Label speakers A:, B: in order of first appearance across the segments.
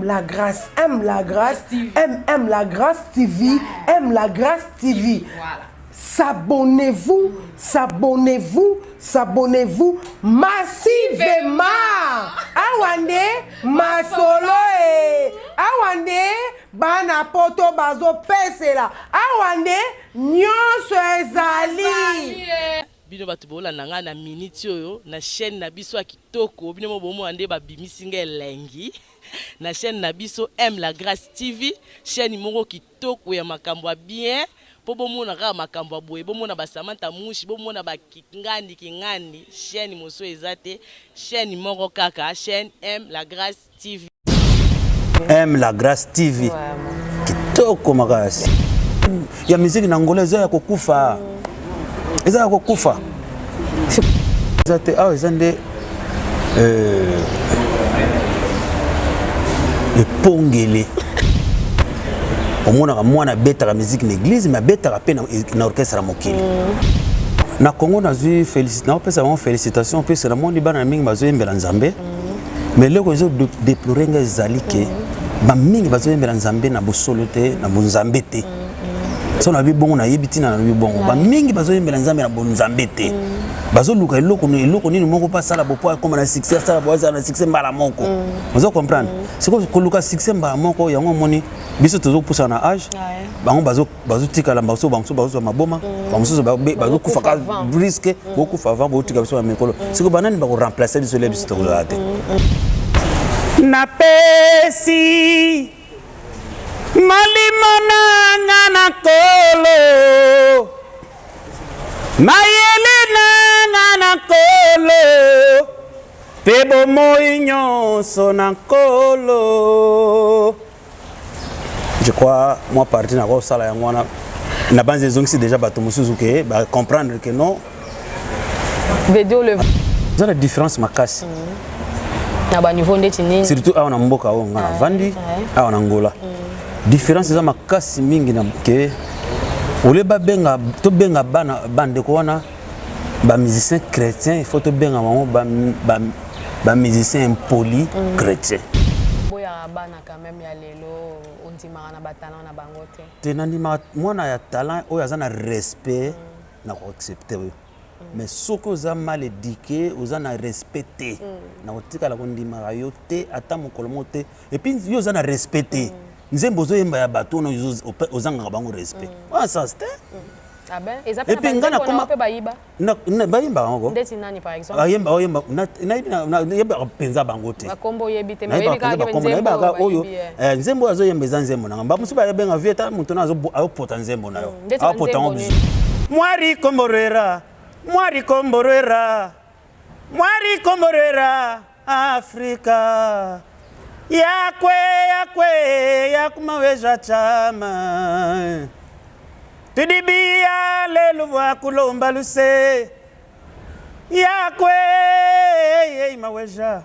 A: la grâce, aime la grâce, aime la grâce TV, aime la grâce TV.
B: Voilà.
A: S'abonnez-vous, s'abonnez-vous, s'abonnez-vous massivement. Awande masolo awande bana poto bazo pesela awande nyonso ezali.
C: Bino batu bola nanga na minute oyo na chaîne na biso ya kitoko bino mo bomo ande ba bimisinga elengi na chaîne na biso aime la grâce TV chaîne moko kitoko ya makambo bien po bomo na ka makambo boye bomo na ba Samantha Mushi bomo na ba kingandi chaîne moso ezate chaîne moko kaka chaîne aime la grâce TV.
D: Aime la grâce TV kitoko makasi ya musique na ngolaise ya kokufa. Eza ya kokufa. Zate awa ezande epongele. Omona mwana betaka musique na église mais betaka pe na orchestre mokili. Na Congo nazui félicitations, pesa vraiment félicitations parce que monde bana mingi bazo yembela Nzambe. Mais leko ezo déplorer nga ezali ke ba mingi bazo yembela Nzambe na bosolo te na bonzambe te. So na bibongo na yebiti na bibongo ba mingi bazo yembela Nzambe na bonzambe te. Bazo luka eloko nini moko pa sala bopo comme na succès sala boza na succès mbala moko. Vous comprendre? C'est ko luka succès mbala moko yango moni biso tozo poussa na âge. Bango bazo tika la bazo maboma. Bazo bazo kufa ka risque beaucoup avant bo tika biso na mekolo. C'est ko banani ba ko remplacer biso le biso tozo ate. Na pesi malimona ngana kolo mayele ngana kolo pebo moinyo sona kolo. Je crois moi parti na ko sala yango na banze zongi déjà bato musuzu ke ba comprendre que non
B: Video le
D: ça la différence makasi
B: na ba niveau ndeti nini
D: surtout awa na mboka o ngana vandi awa na Angola. Différence za makasi mingi na ke ole ba benga to benga bana bande ko wana ba musicien chrétien il faut to benga mamo ba musicien impoli chrétien.
B: Boya bana quand même ya lelo ondima na batala na bango te.
D: Tenani mwana ya talent oyo azana respect na ko accepter oyo. Mais soko oza mal éduqué oza na respecté na kotika la kondima yo te ata mokolo mote et puis yo oza na respecté. Nzembo zo yemba ya bato no ozanga bango respect. Ah ça c'était.
B: Ah ben et puis ngana koma pe bayiba.
D: Na bayimba ngo.
B: Ndeti nani par exemple.
D: Ayemba na yemba penza bango te.
B: Bakombo yebite mais yebi ka ke
D: nzembo oyo nzembo azo yemba nzembo na ngamba musu ba yebenga vieta mutu na azo pota nzembo na yo. Apota ngo bizu. Mwari komborera Afrika. Yakumaweja chama tudibia lelu wa kulomba luse maweja.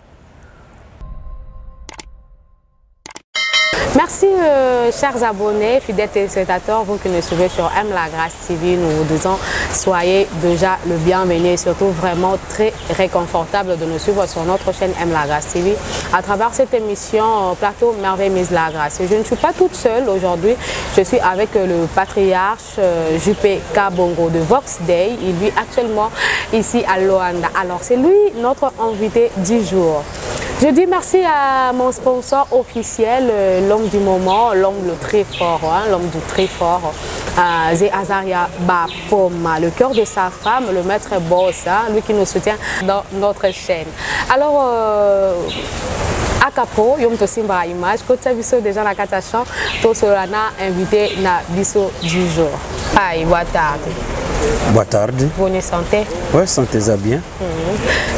B: Merci chers abonnés, fidèles téléspectateurs, vous qui nous suivez sur Aime la Grâce TV, nous vous disons soyez déjà le bienvenu et surtout vraiment très réconfortable de nous suivre sur notre chaîne Aime la Grâce TV à travers cette émission Plateau Merveille Mise la Grâce. Je ne suis pas toute seule aujourd'hui, je suis avec le patriarche Juppé Kabongo de Vox Day. Il vit actuellement ici à Luanda. Alors c'est lui notre invité du jour. Je dis merci à mon sponsor officiel, l'homme du moment, l'homme le très fort, l'homme du très fort, Zé Azaria Bapoma, le cœur de sa femme, le maître boss, lui qui nous soutient dans notre chaîne. Alors, Akapo, yom to simba image, côté biso déjà la catachan, to solana invité na biso du jour. Aïe, boa tarde.
D: Boa tarde.
B: Bonne santé.
D: Ouais, santé ça bien.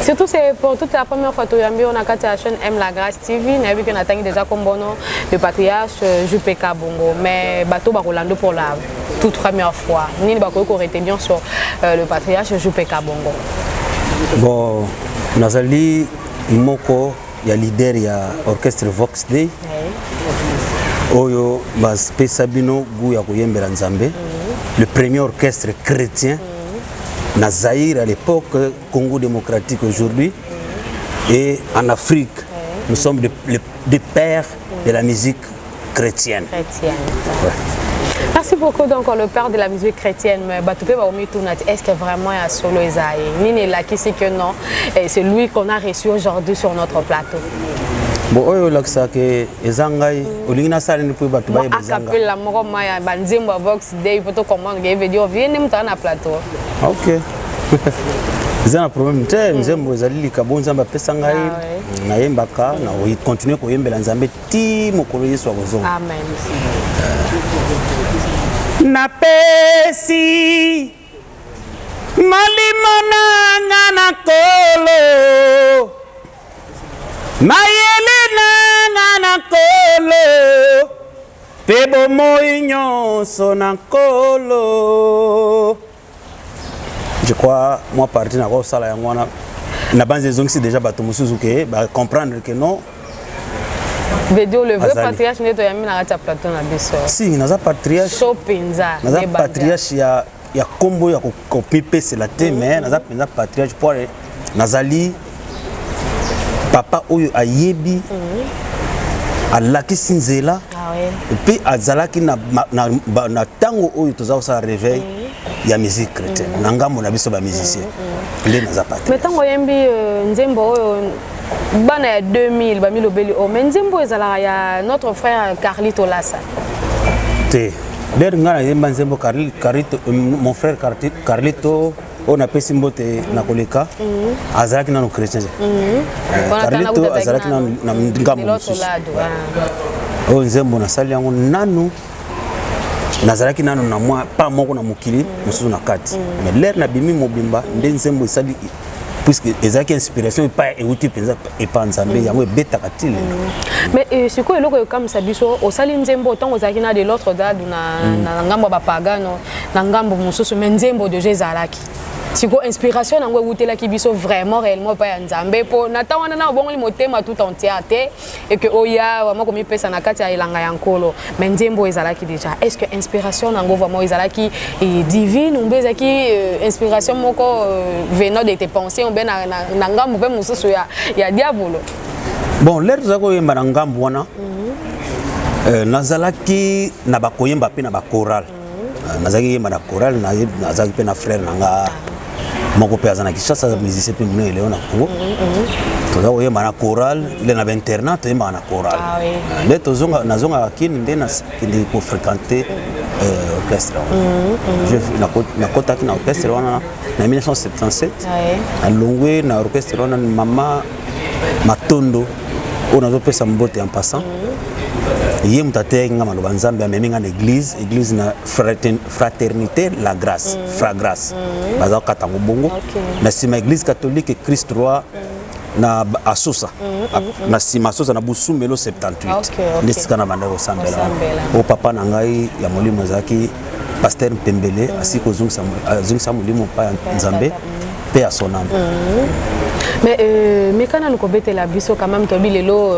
B: Surtout c'est pour toute la première fois que on a la chaîne Aime la Grâce TV, on a vu qu'on a déjà comme bon le patriarche Juppé Kabongo, mais bateau Rolando pour la toute première fois. Ni bako aurait été bien sur le patriarche Juppé Kabongo.
D: Bon, Nazali Imoko, il y a leader, il y a orchestre Vox Day. Oyo bas pesabino gu ya kuyembela Nzambe. Le premier orchestre chrétien na Zaïre à l'époque, Congo démocratique aujourd'hui, et en Afrique. Nous sommes des pères de la musique chrétienne.
B: Merci beaucoup. Donc, le père de la musique chrétienne, est-ce que vraiment il y a solo Esaïe? Nini là qui sait que non, c'est lui qu'on a reçu aujourd'hui sur notre plateau.
D: Bon, oyo laksa ke ezangai olingina sala ni puba tubaye bezanga.
B: Acapella moko maya banzembo Vox Day poto comment que veut dire viens mutana na plateau.
D: OK. Zana problème te nzembo ezali likabonza mba pesa ngai na yembaka na o continuer ko yembela nzambe ti mokolo Yesu akozonga.
B: Amen.
D: Na pesi malimona ngana kolo mayele ngana kolo pebo moinyo sona kolo. Je crois moi parti na ko sala yango na na banze zongi déjà bato musuzu ke ba comprendre que non.
B: Vedio le vrai patriarche n'est pas yami na plateau na biso.
D: Si naza patriarche.
B: Shopinza.
D: Naza patriarche ya kombo ya ko pipe c'est la te mais naza penza patriarche pour nazali papa oyo ayebi alaki sinzela et puis azalaki na tango oyo toza sa réveil ya musique chrétienne nangambo na biso ba musicien ndé naza patriarche.
B: Mais tango yembi nzembo oyo bana ya 2000 ba milobeli o mais nzembo ezala ya notre frère Carlito Lassa
D: te der ngana yemba nzembo Carlito mon frère Carlito on a pesi mbote na koleka azalaki nano chrétien Carlito azalaki na ngambo mosusu o nzembo na sali yango nanu nazalaki nano na mwa pa moko na mokili mosusu na kati mais l'air na bimi mobimba nde nzembo esali puisque ezaki inspiration pas euti penza et pas nzambe yango beta katile.
B: Mais ce que eloko comme ça biso o sali nzembo tant ozaki na de l'autre dad na ngambo ba pagano na ngambo mosusu mais nzembo de Jézalaki. Siko inspiration nango utela ki biso vraiment réellement pas nzambe po na tawana na bongo li motema tout entier et que oya vraiment comme pesa na kati ya elanga ya nkolo mais nzembo ezalaki déjà est-ce que inspiration nango vraiment ezalaki divine ou bezaki inspiration moko venant de tes pensées ou ben na ngambo pe mususu ya diabolo.
D: Bon l'air zako yemba na ngambo wana nazalaki na bakoyemba pe na bachoral nazalaki yemba na choral nazalaki pe na frère nanga moko pe azana Kinshasa musicien pe mune Léon na Congo toza oyemba na choral ile na internat toyemba na choral nde tozonga nazonga kini nde na kindi ko fréquenter orchestre je na kotaki na orchestre wana na 1977 alongwe na orchestre wana mama Matondo on a pesa mbote en passant yé mutate nga maloba nzambe amemi nga na église na fraternité la grâce fra grâce baza katango bongo na sima église catholique Christ roi na Asosa na sima Asosa na Busumelo 78 ndesika na banda osambela o papa na ngai ya molimo zaki pasteur Mpembele asiko zungisa molimo pa nzambe pe asonam.
B: Mais quand on a la biso quand même lelo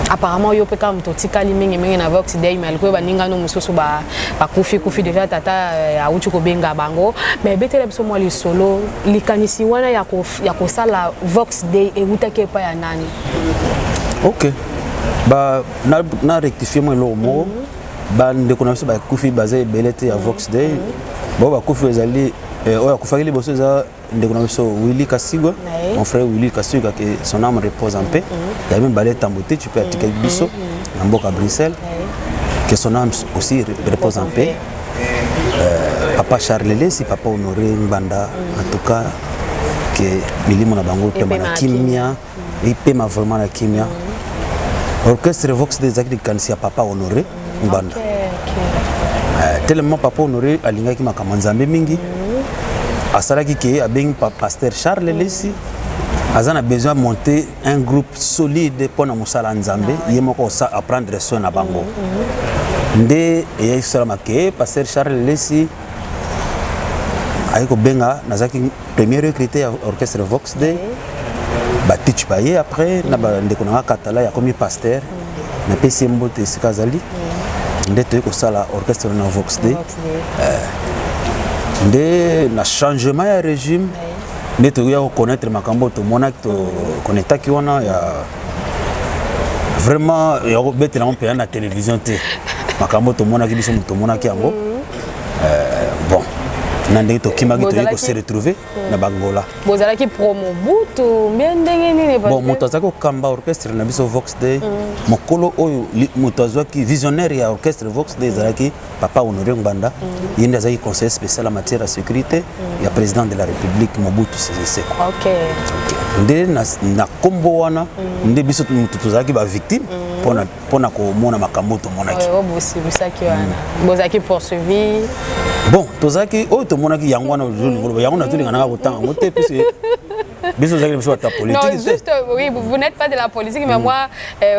B: apparemment yo pe kam to tikali mingi na Vox Day mais alikuwa baninga no mususu ba kufi déjà tata auti ko benga bango mais betela biso moi li solo likanisi wana ya ko sala Vox Day e utake pa ya nani.
D: OK ba na rectifier moi lo mo ba ndeko na biso ba kufi bazé belete ya Vox Day bo ba kufi ezali oya kufaki liboso za ndeko na biso Willy Kasigwa mon frère Willy Kasigwa que son âme repose en paix il y a même balé tamboté tu peux attiquer biso na mboka Bruxelles que son âme aussi repose en paix papa Charles Lesi papa Honoré Mbanda en tout cas que milimo na bango pe na kimia et pe ma vraiment na kimia orchestre Vox des actes de cancer papa Honoré Mbanda tellement papa Honoré alingaki makamanzambe mingi asalaki ke abeng pasteur Charles Lesi azana besoin de monter un groupe solide pour na musala nzambe yemoko sa apprendre soin na bango nde e salama ke pasteur Charles Lesi ayiko benga nazaki premier recruté orchestre Vox Day batich paye après na ba ndeko na katala ya komi pasteur na pesi mbote sikazali nde to ko sala orchestre na Vox Day nde na changement ya régime nde to ya connaître makambo to mona to connecta ki wana vraiment yakobetela ngo mpe na télévision te makambo tomonaki biso tomonaki yango bon na ndenge tokimaki toyei kose retrouver na bangola
B: bozalaki promo butu mbie ndenge nini
D: bon moto azalaki kokamba orchestre na biso Vox Day mokolo oyo moto azwaki visionnaire ya orchestre Vox Day ezalaki papa Honoré Ngbanda ye nde azalaki conseiller spécial en matière ya sécurité ya président de la République Mobutu Sese Seko nde na kombo wana nde biso moto tozalaki bavictime mpona komona makambo tomonaki
B: bozalaki poursuivi
D: bon tozalaki oyo tomonaki yango wana yango nazolinga nanga kotanga yango te puisque biso ozalaki biso bata politique
B: non juste oui vous n'êtes pas de la politique mais moi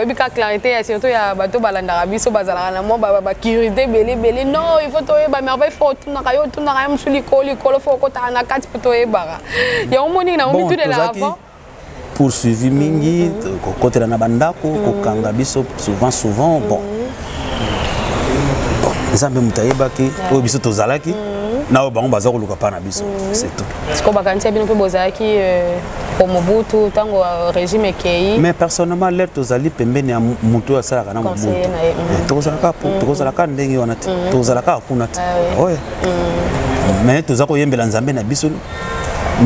B: obika clarité surtout ya bato balandaka biso bazalaka na mo bacurité belebele non il faut toyeba merveille faut otunaka yo otunaka yo mosu likolo faut okotaka na kati mpo toyebaka yango moningi na momitu de la avant
D: poursuivi mingi kokotela na bandako kokanga biso souvent bon nzambe moto ayebaki oyo biso tozalaki na oyo bango baza koluka mpa na biso c'est tout
B: siko bakanisi bino mpe bozalaki po Mobutu ntango régime ekei
D: mais personnellement lere tozali pembeni ya moto oyo asalaka na Mobutu tokozalaka ndenge wana te tozalaka kuna te oye mais toza koyembela nzambe na biso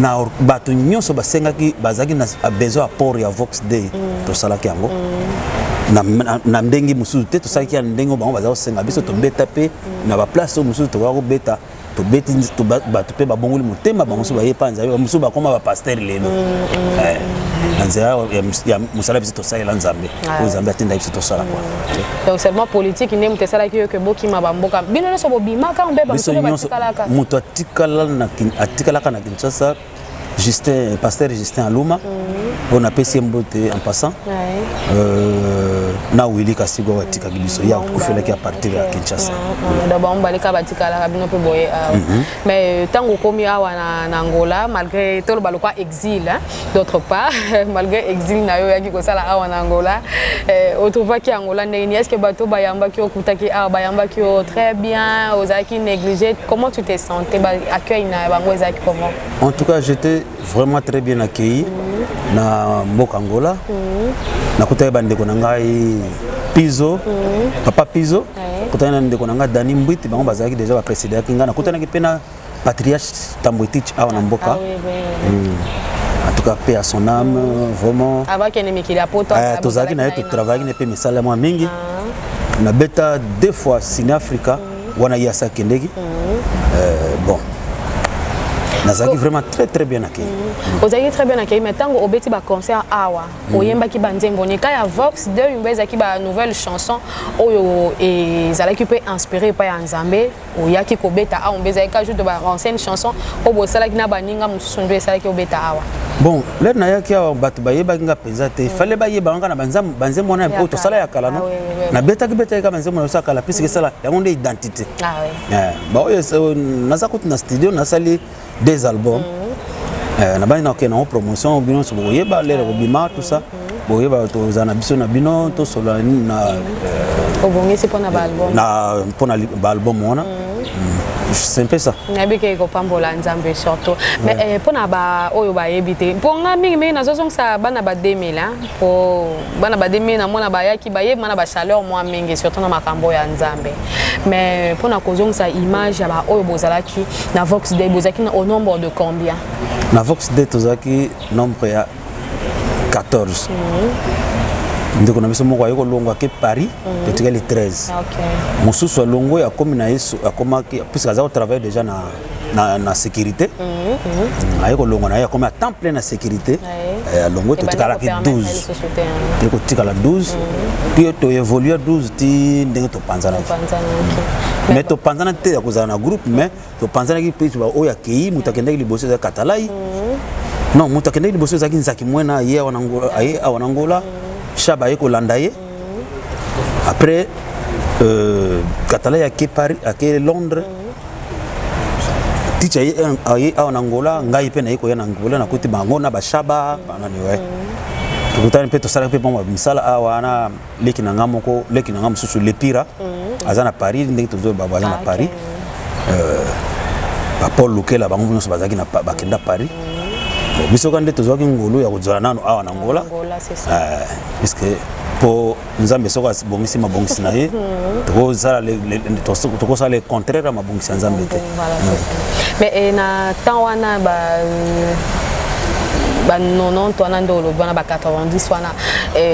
D: na bato nyonso basengaki bazalaki na besoin apport ya Vox Day tosalaki yango na ndenge mosusu te tosalaki ya ndenge bango baza kosenga biso tobeta mpe na baplace oyo mosusu tokoka kobeta tobeti bato mpe babongoli motema bango mosusu baye mpa nzambe mosusu bakoma bapaster lelo na nzela ya mosala biso tosalela nzambe oyo nzambe atenda biso tosala
B: donc seulement politique nde moto esalaki yo ke bokima bamboka bino nyonso bobimaka mpe bamosusu batikalaka
D: moto atikalaka na Kinshasa Justin, pasteur Justin Aluma, on a payé mbote en passant. Na Willy Kasigo watika biso ya kufela ki à partir ya Kinshasa.
B: D'abord on balika batika la bino pe boye. Mais tango komi awa na Angola malgré tout le balokwa exil d'autre part malgré exil na yo yaki ko sala awa na Angola autrement ki Angola ndeni est-ce que bato bayamba ki okutaki awa bayamba ki très bien ozaki négligé comment tu te sentais accueil na bango ezaki comment?
D: En tout cas j'étais vraiment très bien accueilli na mboka Angola. Na kutaya bandeko na ngai Pizo papa Pizo kutaya na ndeko na ngai Dani Mbwiti bango bazalaki déjà ba précédent kinga na kutana ki pena patriarche Tambwetich awa na mboka. En tout cas paix à son âme vraiment
B: avant qu'il ne mikili apoto
D: tozalaki na yeto travailler ne pe misala mwa mingi na beta deux fois Sine Africa wana yasa kendeki bon nazaki vraiment très bien accueilli.
B: Ozaki très bien accueilli mais tango obeti ba concert awa oyembaki banzembo nika ya Vox Day yumbezaki ba nouvelle chanson oyo ezalaki pe inspiré pa ya Nzambe oyaki kobeta awa ombezaki ka juste ba ancienne chanson obo salaki na baninga mususu ndo esalaki obeta awa.
D: Bon, là na yaki awa bato bayeba nga penza te fallait bayeba nga na banzembo na po to sala ya kala no na beta ka banzembo na kala puisque sala yango nde identité.
B: Ah oui.
D: Ba oyo nazako na studio na sali des albums na bani na okena promotion bino so boyeba lere bima tout ça boyeba to zana biso na bino to solo na
B: obongisi pona ba album
D: na pona ba album wana c'est un peu ça
B: nabike ko pambola Nzambe surtout mais pona ba oyo ba yebite ponga mingi na zozong sa bana ba 2000 po bana ba 2000 na mona ba yaki ba yeba na ba chaleur moi mingi surtout na makambo ya Nzambe mais pona kozong sa image ya ba oyo bozalaki na Vox Day bozaki au nombre de combien
D: na Vox Day tozaki nombre ya 14 ndeko na biso moko ayeko longo ke Paris totika les 13
B: OK
D: mosusu longo ya komi na yesu akomaki puisque aza travailler déjà na sécurité ayeko longo na ya komi à temps plein na sécurité longo totika la 12 ndeko tika la 12 puis to évoluer 12 ti ndenge to panzana mais to panzana te ya kozana na groupe mais to panzana ki puis ba oya kei mutakenda ki liboso ya katalai non mutakenda ki liboso za kinzaki mwena ye awa Angola Chaba yeko landaye après Katala ya ke Paris à ke Londres ticha ye en Angola ngai pe na yeko ya Angola na kuti bango na ba Chaba banani ouais tukutani pe to sala pe bomba misala awana leki na ngamoko leki na ngamususu le pira azana Paris ndenge tozo baba na Paris ba Paul Lukela bango nyonso bazaki na bakenda Paris biso kande tozwaki ngolo ya kozala nano awa na Angola
B: c'est ça
D: puisque pour nzambe soka bongisi mabongisi na ye to ça le contraire ma bongisi nzambe te
B: mais na temps wana ba 90 wana ndolo bana ba 90 wana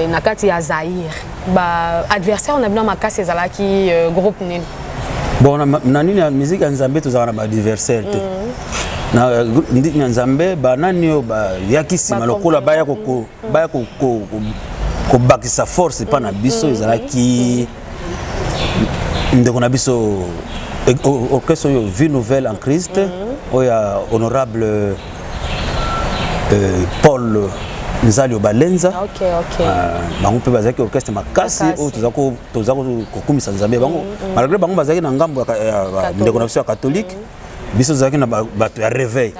B: na kati ya Zaïre ba adversaire on a bien makasi ezalaki groupe nini
D: bon na nini ya musique ya nzambe tozala na ba adversaire te na nzambe ba nani ba yakisi malokola baya ko bakisa force pa na biso ezalaki ndeko na biso orchestre yo Vie Nouvelle en Christ oya honorable Paul Nzali Balenza.
B: OK.
D: Bango pe bazaki orchestre makasi o tozako kokumisa nzambe bango malgré bango bazaki na ngambo ya ndeko na biso ya catholique biso zaki na bato ya réveil.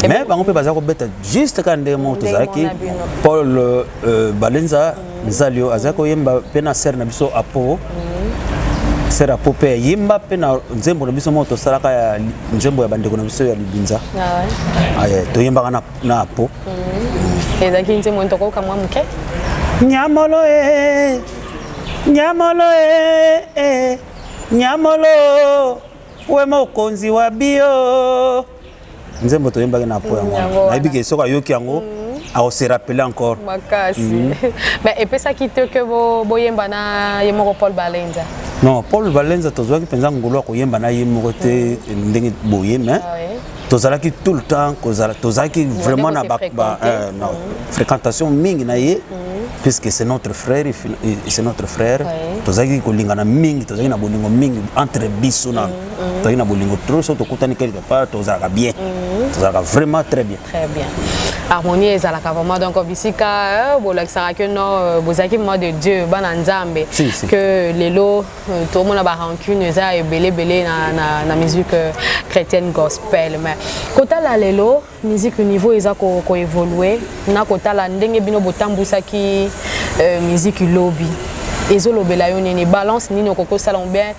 D: Mais bango pe bazako beta juste quand ndemo tozaki Paul Balenza Nzali azako yemba pena ser na biso apo sera popé yimba pena nzembo na biso moto salaka ya nzembo ya bandeko na biso ya libinza aye to yimba na po
B: ezaki nzembo ntoko kamwa muke
D: nyamolo we mokonzi wa bio nzembo to yimba na po yango na biki soka yoki yango a se rappeler encore
B: makasi mais et puis ça qui te que boyemba na yemoko Paul Balenza.
D: Non, Paul Balenza tozwaki penza ngolo ko yemba na yemoko te ndenge boye mais tozalaki tout le temps tozalaki vraiment na fréquentation mingi na ye puisque c'est notre frère tozalaki ko lingana mingi tozalaki na bolingo mingi entre biso na tozalaki na bolingo trop so tokutani quelque part tozalaka bien tozalaka vraiment très bien
B: harmonie ezalaka vraiment donc bisika bolakisaka que non bozalaki mot de Dieu bana nzambe que lelo tout le monde a ba rancune eza ebele na musique chrétienne gospel mais kota la lelo musique niveau eza ko évoluer na kota la ndenge bino botambusaki musique lobby ezolobela yo nini balance nini okoko sala bien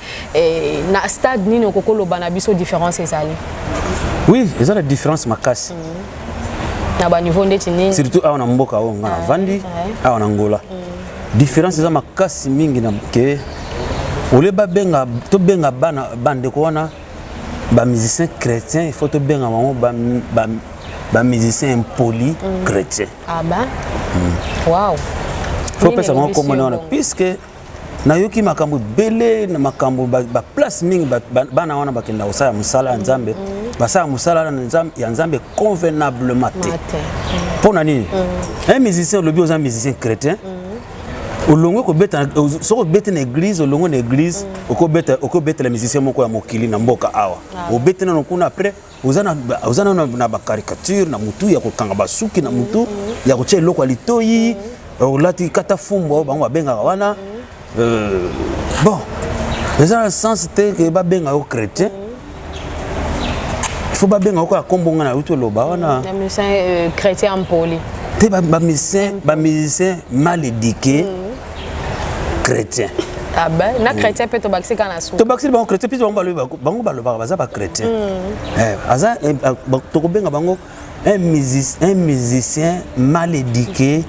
B: na stade nini okoko loba na biso différence ezali
D: oui eza la différence makasi
B: na ba niveau ndeti nini
D: surtout awa na mboka o ngana vandi awa na Angola différence eza makasi mingi na ke ole ba benga to benga bana bande ko wana ba musicien chrétien il faut to benga mamo ba musicien impoli chrétien
B: wow
D: faut penser mon comme on puisque na yoki makambo belé na makambo ba place mingi bana wana bakenda osaya musala nzambe basaya musala ya nzambe convenablement te pona nini un musicien le bio un musicien chrétien olongo ko beta soko beta na église olongo na église oko beta la musicien moko ya mokili na mboka awa o beta na kuna après ozana na ba caricature na mutu ya kokanga basuki na mutu ya koche loko litoyi olati kata fumbo bango babenga wana bon les gens sens que ba benga au chrétien il faut ba benga ko kombonga na uto loba wana
B: musicien chrétien poli
D: te ba musicien mal éduqué chrétien
B: na chrétien peut to baxi kana sou
D: to baxi ba chrétien puis bango baloba baza ba chrétien aza to ko benga bango un musicien mal éduqué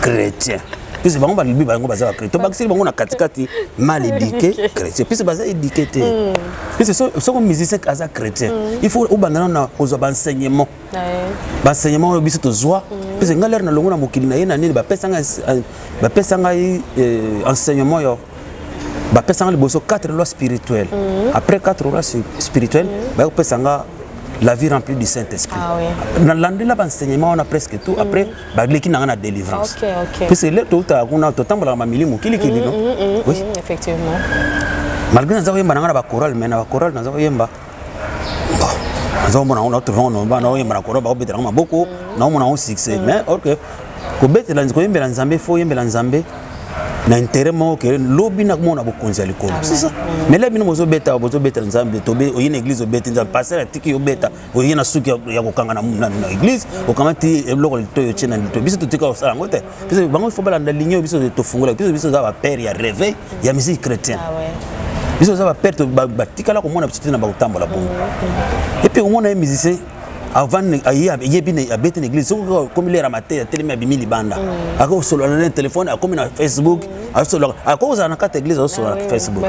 D: chrétien puisque bango balibi bango baza chrétien to baxi bango na katikati mal éduqué chrétien puisque baza éduqué te puisque so comme musicien aza chrétien il faut au bandana na ozo ba enseignement biso to zwa puisque ngaler na longo na mokili na ye na nini ba pesanga enseignement yo ba pesanga liboso 4 lois spirituelles après 4 lois spirituelles ba pesanga la vie remplie du Saint-Esprit. Dans l'enseignement, enseignement on a presque tout. Après, qui n'a pas de délivrance. Puis c'est là tout on a tout temps la mamie mukili kili non. Oui,
B: effectivement.
D: Malgré nous avons un chorale, mais un chorale nous avons yemba. Nous avons on a trouvé on va nous yemba chorale ba obéter beaucoup. Nous on a un succès, mais ok. Ko bete la nzambe la nzambe fo yemba la nzambe. Na intérêt mo que lobby na mona bokonzi alikolo c'est ça mais là bino bozo beta nzambe tobe oyina église obeta nzambe passer la tiki obeta oyina suki ya kokanga na église okamati eloko litoyo chena lito biso totika osala ngote parce que bango faut balanda ligne biso to fungola biso za ba père ya réveil ya musique chrétienne biso za ba père to batika la ko mona biso na ba utambola bongo et puis au mona musicien avant yebi abete l'église comme il est ramaté à télé abimi libanda ako solo na téléphone ako na Facebook solo ako za na carte église solo na Facebook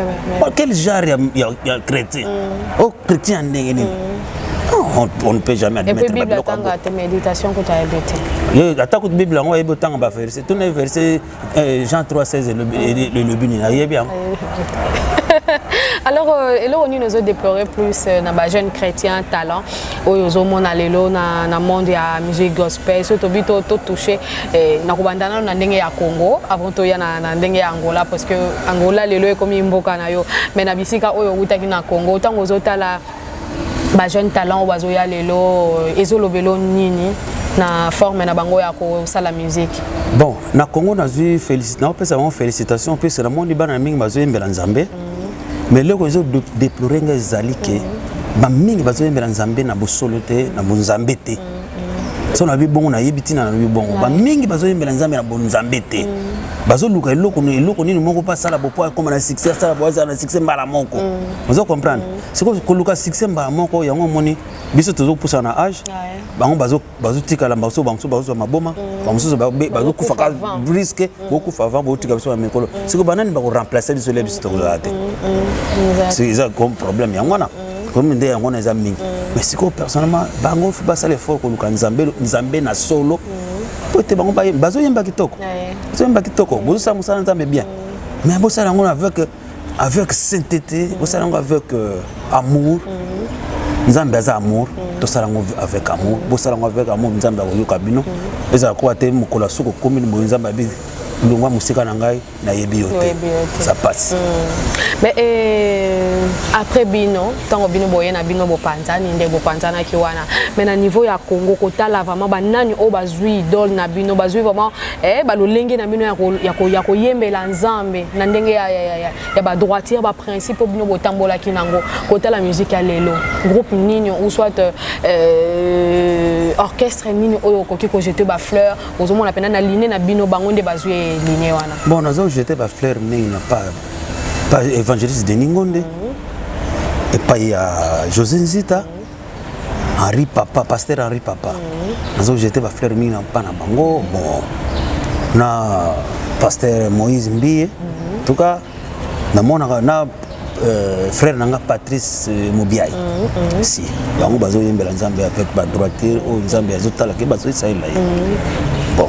D: quel genre ya chrétien oh chrétien ndenge on ne peut jamais admettre.
B: Et puis Bible tanga te méditation que tu as écouté.
D: Ye attaque Bible ngo yebo tanga ba verset. Tout les versets Jean 3:16 le buni na yebi am.
B: Alors on nous a déploré plus na ba jeune chrétien talent oyo mona lelo na monde ya musique gospel surtout bito to touché na kubandana na ndenge ya Congo avant to ya na ndenge ya Angola parce que Angola lelo e komi mboka na yo mais na bisika oyo utaki na Congo tango zotala ba jeune talent bazoya lelo ezolobelo nini na forme na bango ya ko sala musique.
D: Bon na Congo na zui félicitations puis c'est la monde bana mingi bazoyembela nzambe mais leko zo déplorer nga ezalike ba mingi bazoyembela nzambe na bosolo te na bonzambe te so na bibongo na yebitina na bibongo ba mingi bazoyembela nzambe na bonzambe te bazoluka eloko nini moko pa sala bopo comme na succès sala boza na succès mbala moko vous comprendre c'est que koluka succès mbala moko yango moni biso tozo poussa na âge bango bazo tika la bazo maboma bazo kufa risque beaucoup avant botika biso na mekolo c'est que banani ba ko remplacer biso le biso tozo ate c'est ça comme problème yango na comme ndé yango na zamingi mais c'est que personnellement bango faut pas ça l'effort koluka nzambe na solo pote bango bazo yemba kitoko bozo sa musala nzambe bien mais bozo la ngona avec sainteté bozo la ngona avec amour nzambe aza amour to sala ngo avec amour bozo la ngona avec amour nzambe akoyoka bino eza ko ate mukola suko komi ni nzambe abi longwa musika na ngai na yebi yote ça passe
B: mais après bino tango bino boye na bino bopanzani nde bopanzana ki wana mais na niveau ya Congo kotala vraiment banani o bazui idole na bino bazui vraiment balolenge na bino ya ko yembela nzambe na ndenge ya ba droitier ba principe bino botambola ki nango kotala musique ya lelo groupe nini ou soit orchestre nini oyo koki ko jeter ba fleur ozomona pena na ligne na bino bango nde bazui ligne wana
D: bon nazo jeter ba fleur mais il n'a pas évangéliste de Ningonde et pas il y a José Nzita Henri Papa pasteur Henri Papa nazo jeter ba fleur mingi na pa na bango bon na pasteur Moïse Mbie en tout cas na mona na frère nanga Patrice Mobiai si bango bazo yembela nzambe avec ba droitier o nzambe azotala ke bazo isaila bon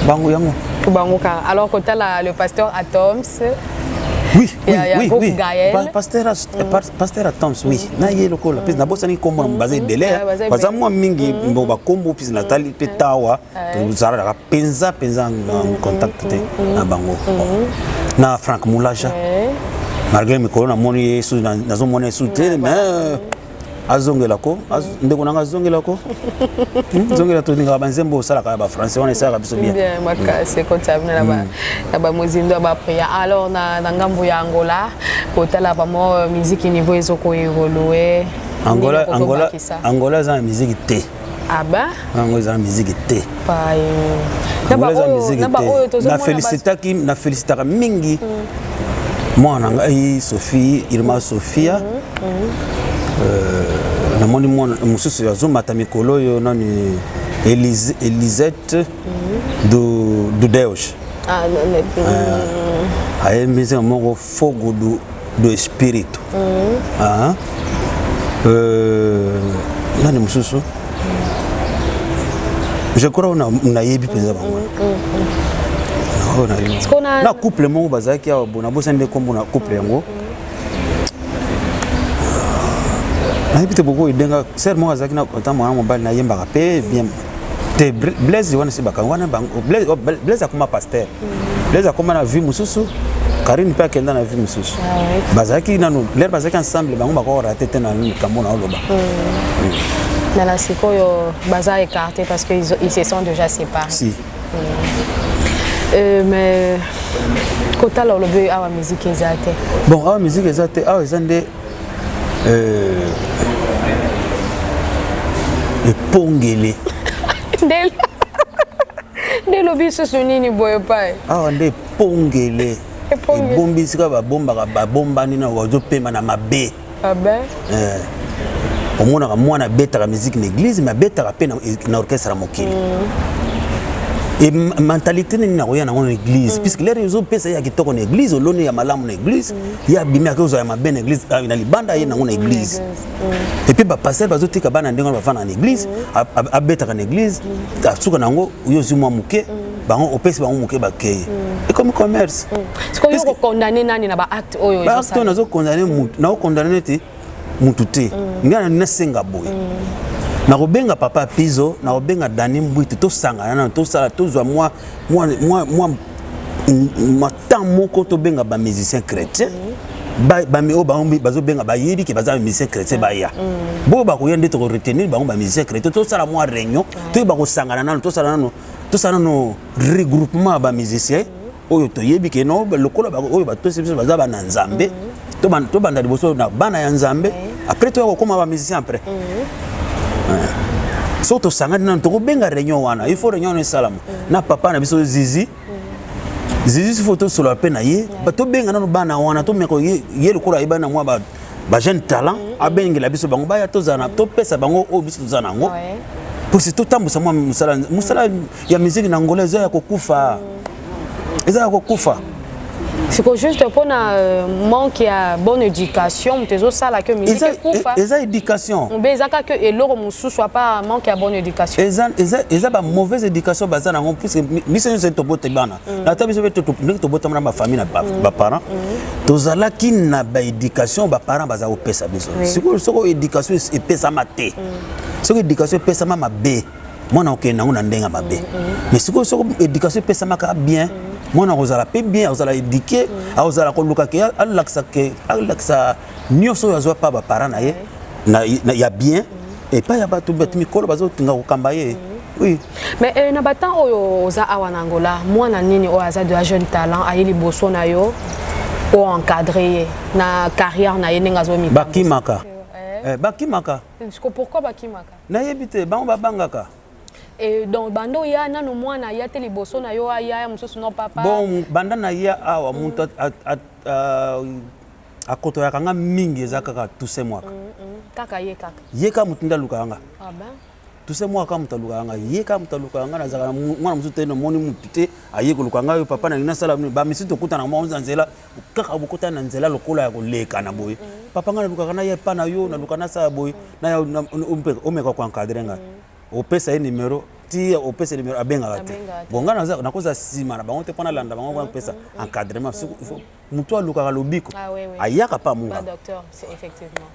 D: bango yango
B: alors quand le pasteur Atoms
D: oui pasteur Atoms oui na ye lokola pis na bosani kombo na bazai dele bazamwa mingi ba kombo pis na tali petawa tuzara la penza en contact na bango na Frank Moulaja malgré mikolo na moni yesu na zo moni yesu te mais azongela ko ndeko nanga azongela ko zongela to ninga banzembo sala ka ba français on essaie biso bien
B: maka c'est comme ça na ba mozindo ba priya alors na ngambo ya Angola kotala ba mo musique niveau ezoko évoluer Angola za musique te aba
D: Angola za musique te
B: pa
D: na félicitaka mingi mwana ngai Sophie Irma Sophia na moni mwana mususu ya zomata mikolo yo nani Elisette do Deus aye mise moko fogo do espírito nani mususu je crois on a yebi penza bango na couple moko bazaki ya bona bosande kombo na couple yango na hipite beaucoup idenga ser mo azaki na kota mwana mobile na yemba pe bien te Blaise wana se baka wana Blaise akoma pasteur Blaise akoma na vie mususu Karine pa kenda na vie mususu bazaki nanu l'air bazaki ensemble bango bako rater na kambo na oloba
B: na la sikoyo baza écarté parce que ils se sont déjà séparés
D: si
B: mais kota la lobe awa musique ezate
D: bon awa musique ezate awa ezande epongele
B: nde lobi susu nini boye pai
D: awa nde epongele ebombisika babombaka babombani na wazopema na mabe omonaka mwana abetaka musique na église mais abetaka pe na orchestre ya mokili et mentalité nini na koya nango na église puisque lere ezopesa ya kitoko na église oloni ya malamu na église ya bimi akozwa ya mabe na église na libanda ye nango na église et puis bapasteur bazotika bana ndenge bafana na église abetaka na église asuka nango yo ozwi mwa moke bango opesi bango moke bakeye et comme commerce
B: est-ce que yo condamner nani na ba acte oyo
D: ba acte nazo condamner mutu na condamner te mutu te ngana nasenga boye na kobenga papa Pizo na kobenga Dani Mbwitu to sanga na to sala to zwa moi temps moko to benga ba musicien chrétien ba mi o ba bazo benga ba yidi ke baza musicien chrétien ba ya bo ba ko yende to retenir ba musicien chrétien to sala moi réunion to ba ko sanga na to sala no regroupement ba musicien oyo to yebi ke no lokola ba oyo ba to se baza ba na nzambe to banda liboso na bana ya nzambe après to ko koma ba musicien après Soto sangani na to benga réunion wana il faut réunion salam na papa na biso Zizi photo solo pe na ye ba to benga na bana wana to meko ye lokola ibana mwa ba jeune talent abengi la biso bango ba ya to zana to pesa bango o biso zana ngo pour c'est tout temps mwa musala ya musique na Angola eza ya kokufa
B: c'est que juste pour na manque ya bonne éducation tezo sala que musique kufa
D: eza éducation
B: mbezaka que eloro musu soit pas manque ya bonne éducation
D: eza ba mauvaise éducation bazana ngo puisque mission c'est to bote bana na tabiso beto to bote na ba famille na ba parents tozala ki na ba éducation ba parents baza opesa biso siko éducation epesa mate siko éducation epesa mama be mona okenda ngo na ndenga mabe mais siko éducation epesa maka bien mona ozala pe bien ozala éduqué ozala ko luka ke alaksa nyoso yazwa pa ba parents na ye na ya bien et pas ya ba to bet mikolo bazo tinga ko kamba ye oui
B: mais na batan oyo oza awa na Angola mwana nini o aza de jeune talent ayeli boso na yo o encadrer na carrière na ye ninga zo mi
D: bakimaka bakimaka
B: pourquoi bakimaka
D: na yebite bango babangaka
B: et donc bando ya nanu mwana ya te liboso na yo ya mususu no papa
D: bon banda na ya awa muntu akoto ya kanga mingi ezaka tuse mwaka
B: kaka
D: yeka mutinda lukanga
B: ah ben
D: tuse mwaka mutalukanga yeka mutalukanga na zaka mwana mususu te no moni mutite ayeko lukanga yo papa na ngina sala ba misito kutana mwa nzela kaka bukota na nzela lokola ya koleka na boye papa ngana lukanga na ye pa na yo na lukana sa boye na ya omeka kwa encadrer opesa ye numéro ti opesa numéro abenga te bonga na koza sima na bango te pona landa bango kwa pesa encadrement mutu aluka lobiko ayaka pa munga
B: docteur c'est effectivement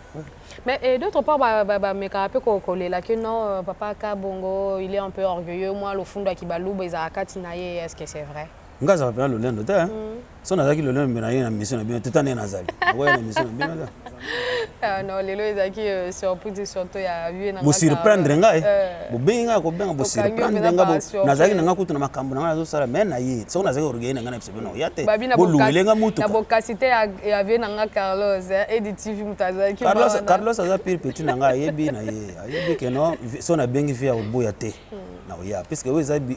B: mais d'autre part meka pe ko kolela que non papa Kabongo il est un peu orgueilleux moi le fundo akibaluba izakati na ye est-ce que c'est vrai
D: ngaza pa lo lendo te so na zaki lo lendo na ye na mission na bien tetane na zali ouais na mission na bien
B: non lelo ezaki surprise surtout ya vie na
D: bo surprendre ngai bo benga ko benga bo surprendre nga bo nazaki nanga kutu na makambo nanga zo sala mais na ye so nazaki orgueil nanga na psebe no yate bo lulenga mutu
B: na bo kasite ya vie nanga Carlos editif mutazaki
D: Carlos aza pire petit nanga yebi na ye ayebi ke no so na bengi via boya te na ya puisque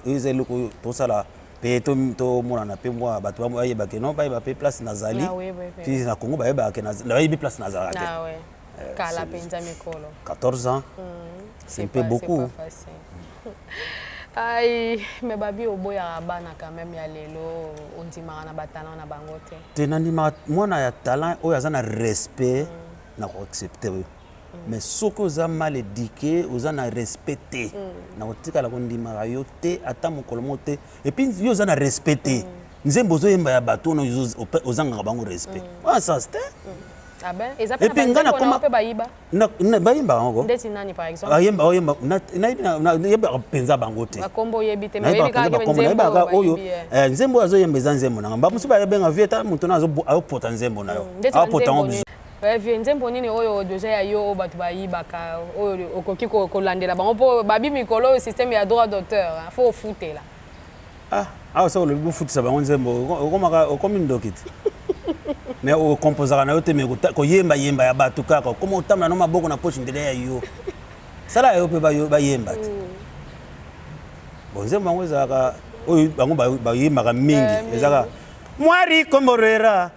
D: eza loko to sala pe to mona na pe moi bato ba yeba ke non ba yeba pe place nazali puis na Congo ba yeba ke na yeba place nazali
B: ah ouais kala penza mikolo
D: 14 ans c'est un peu beaucoup
B: ai mais babi oboya bana quand même ya lelo ondima na batala na bango
D: te nani mwana ya talent oyo azana respect na ko accepter mais soko oza mal éduqué oza na respecté na kotikala kondimaka yo te ata mokolo moko te et puis yo oza na respecté nzembo ozoyemba ya bato ono ozangaka bango respect wana sens te
B: ah ben et ngana koma pe bayiba
D: na bayemba bango
B: ndeti nani par exemple
D: ayemba na yeba penza bango te
B: bakombo yebi te mais ka ke
D: nzembo oyo nzembo azoyemba eza nzembo nanga ba musu ba yebenga vieta mutu na azopota nzembo na yo apota ngo
B: vie nzembo nini oyo deja ya yo bato bayibaka oyo okoki kolandela bango mpo babi mikolo oyo système ya droit d'auteur faut ofutela
D: awa soko lobi bofutisa bango nzembo okomi ndokiti mais okomposaka na yo te me koyembayemba ya bato kaka okoma otambola no maboko na poche ndele ya yo sala yo mpe bayemba te bon nzembo bango ezalaka oyo bango bayembaka mingi ezalaka mwari komborera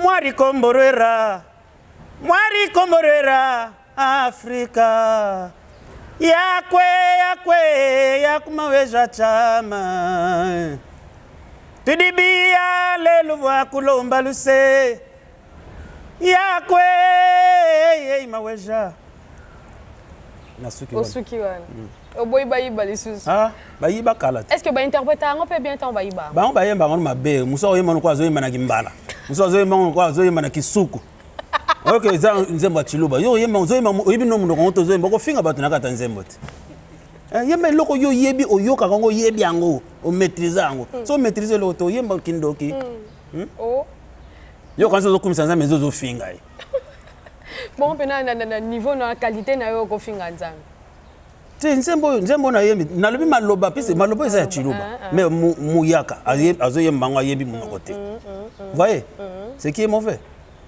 D: mwari komborera mwari komborera Afrika yakwe yakumaweja chama tudibia leluwa kulomba luse yakwe maweja nasuki
B: wana oboyi bayiba lisusu
D: bayiba kala
B: est-ce que bainterpreta yango mpe bien ntango bayiba
D: bango bayemba ngo mabe muso oyemba ngo azoyemba na kimbala muso azoyemba ngo azoyemba na kisuku oke za nzembo chiluba yo yemba ozoyemba oyibi no mundo ngo tozoyemba ko finga bato nakata nzembo ti yemba loko yo yebi oyoka ngo yebi yango o maîtriser yango so maîtriser lo to yemba kindoki
B: oh
D: yo kanso zo kumisa nzambe zo finga
B: bon pena na niveau na qualité na yo ko finga nzambe
D: ti nzembo na yembi nalobi maloba pise maloba eza ya chiluba mais muyaka azoyemba ngo yebi munoko te voyez ce qui est mauvais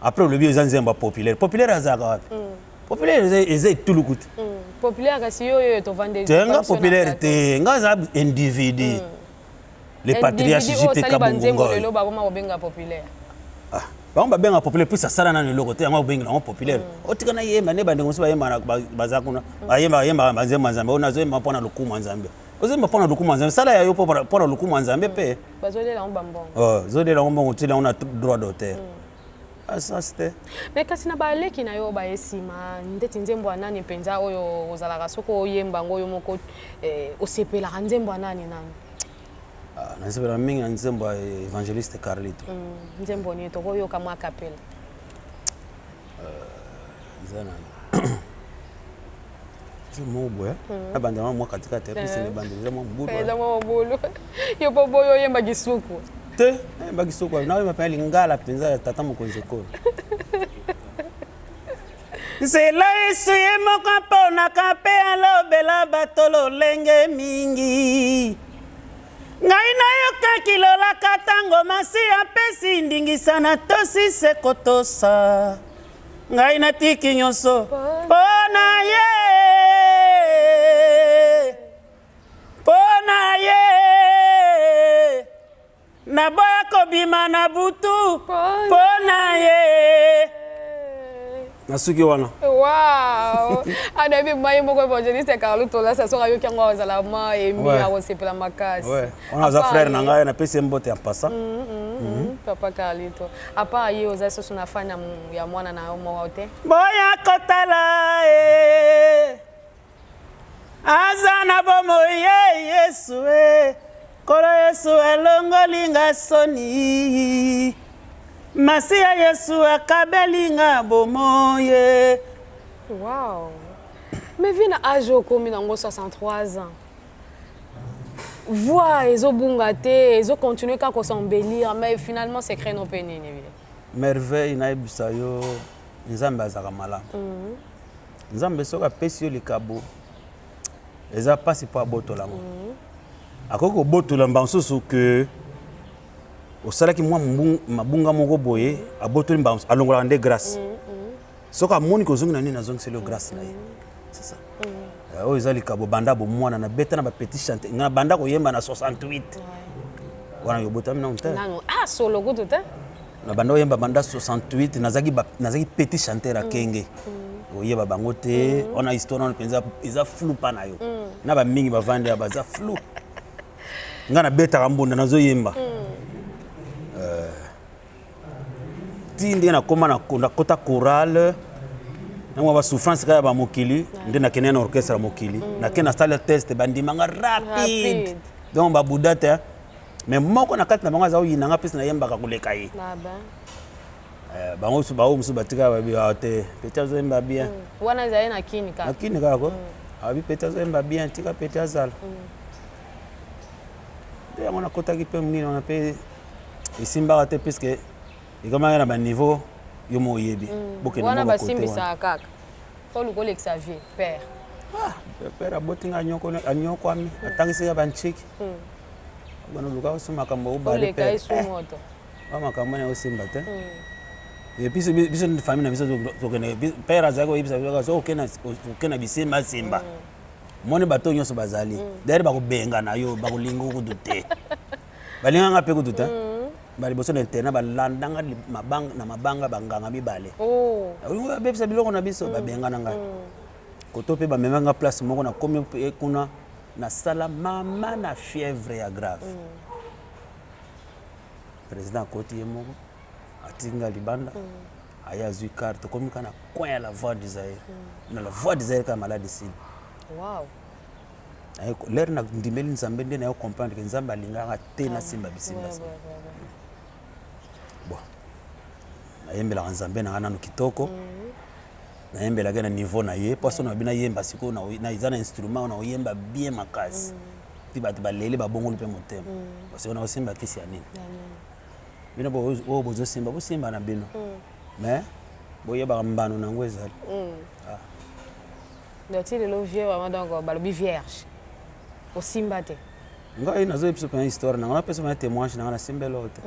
D: après le bio nzembo populaire azaka wapi populaire eza tulukuti
B: populaire kasi yo to vendre
D: tenga populaire te nga za individu les patriarches JPK Bongo
B: lelo ba koma obenga populaire
D: ba benga populaire puis ça sala na loko te nga obenga na populaire otika na yemba ne bande ngosi ba yemba na bazakuna yemba banzemba nzambe ona zo yemba pona lokumu nzambe ozemba pona lokumu nzambe sala ya yo pona lokumu nzambe pe
B: bazolela mbambongo
D: zolela mbongo tila ona droit d'auteur ça c'était
B: mais kasi na baleki na yo ba esima ndeti nzembo anani penza oyo ozalaka soko oyemba ngoyo moko osepela nzembo anani nani
D: nasepela mingi na nzembo Evangeliste Carlito
B: nzembo ni to oyo kama kapela
D: zana c'est mon boy abanda moi katika te pese ne bande za mo mbulu
B: za mo mbulu yo boyo yemba gisuku
D: te bagisoko na we mapeli ngala penza tata mokonzi ko Nzela Yesu ye moko mponaka mpe alobela bato lolenge mingi ngai nayokaki lolaka ntango masi apesi ndingisa na tosi se kotosa ngai natiki nyonso mpona ye naboya kobima na butu mpona ye nasuki wana
B: wow anabi mai moko Evangeliste Carlito la saso ayo kyango azala ma emi akosepela makasi
D: on a za frère na ngai na pese mbote en passant
B: papa Carlito apa ye oza soso na fanya ya mwana na mo te
D: boya kotala azana bomo ye Yesu kolo Yesu elongolinga soni Masia Yesu akabelinga bomoye.
B: Wow. Mais vina ajo komi nango 63 ans. Voix ezo bungate, ezo continuer ka ko s'embellir, mais finalement c'est créno penini.
D: Merveille na ebisa yo nzambe azaka malamu. Nzambe soka pesi yo likabo. Eza pasi po abotola ngo. Akoko botola mbansusu que au salaki moi mabunga moko boye abotoli mbamso alongola nde grâce soka moni ko zongi na nini na zongi c'est le grâce na ye c'est ça o ezali kabo banda bo mwana na beta na ba petit chanter na banda ko yemba na 68 wana yo botami na unta
B: nano solo kutu te
D: na banda yemba banda 68 nazaki petit chanteur a kenge o yeba bango te ona histoire on penza eza flou pa na yo na ba mingi ba vande ba za flou ngana beta kambunda nazo yemba ndé na koma na kota chorale na mwa ba souffrance kaya ba mokili ndé na kene na orchestre mokili na kena salle test bandimanga rapide donc ba budata mais moko na kati na bango za oyinanga pesa na yemba ka koleka ye bango su ba musu batika ba bi ate peta zo yemba bien
B: wana zaye na kini ka
D: ko abi peta zo yemba bien tika peta zala ndé on a kota ki pe mnini on a pe isimba ate puisque et comment na ba niveau yo mo yebi
B: boke wana basimbisa kaka to luko leksa vie père
D: père abotinga anyoko ami atangisi ya banchiki bana luka usuma kambo ubale père
B: moto
D: mama kamane usimba te et puis biso de famille na biso to kene père azako yibisa so okena bisimba simba moni bato nyonso bazali d'ailleurs ba ko benga na yo ba ko lingo ku dute balinga ngape ku dute baliboso na internet balandanga mabanga banganga mibale
B: Oh.
D: oyo abebisa biloko na biso babenga nanga koto pe bamemanga place moko na komi kuna na sala mama na fièvre ya grave président koti ye moko atinga libanda aya zui carte komi kana coin la voix du Zaïre na la voix du Zaïre ka malade ici
B: Wow.
D: l'air na ndimeli nzambe ndena yo comprendre que nzambe alingaka te na simba bisimba bon nayembelaka nzambe na nanu kitoko nayembelaka na niveau na ye poso na bina yemba siko na iza na instrument na oyemba bien makasi ti bato balele babongoli mpe motema parce na osimba kisi ya nini bino oyo bozosimba bosimba na bino mais boyebaka mbano nango ezali
B: Donc il est le vieux vraiment donc balobi vierge. Au Simbate.
D: Ngai nazo biso pe histoire na ngana pesa ma témoignage na ngana simbelo te.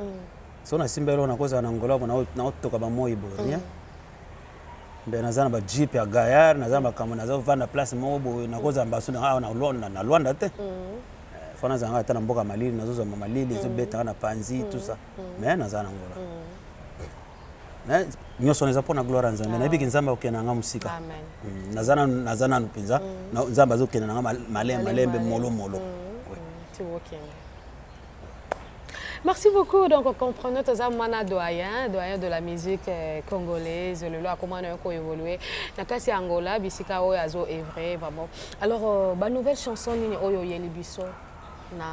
D: So na simbelo na koza na ngola na otoka ba moyi bo rien. Mbe nazana ba jeep ya Gayar nazana kama nazo vanda place mo bo na koza mbaso na Luanda te. Fana zanga ata na mboka Malili nazo za Malili zo beta na Panzi tout ça. Mais nazana ngola. Na nyoso neza pona gloire nzambe na biki nzamba okena nga musika.
B: Amen.
D: Nazana nupinza na nzamba zo okena nga malembe molo.
B: Merci beaucoup. Donc, comprenons tous les doyen de la musique congolaise. Le loi comment on a évolué. Nakasi Angola, bisika oyazo est vrai vraiment. Alors, ba nouvelle chanson ni oyo yeli biso na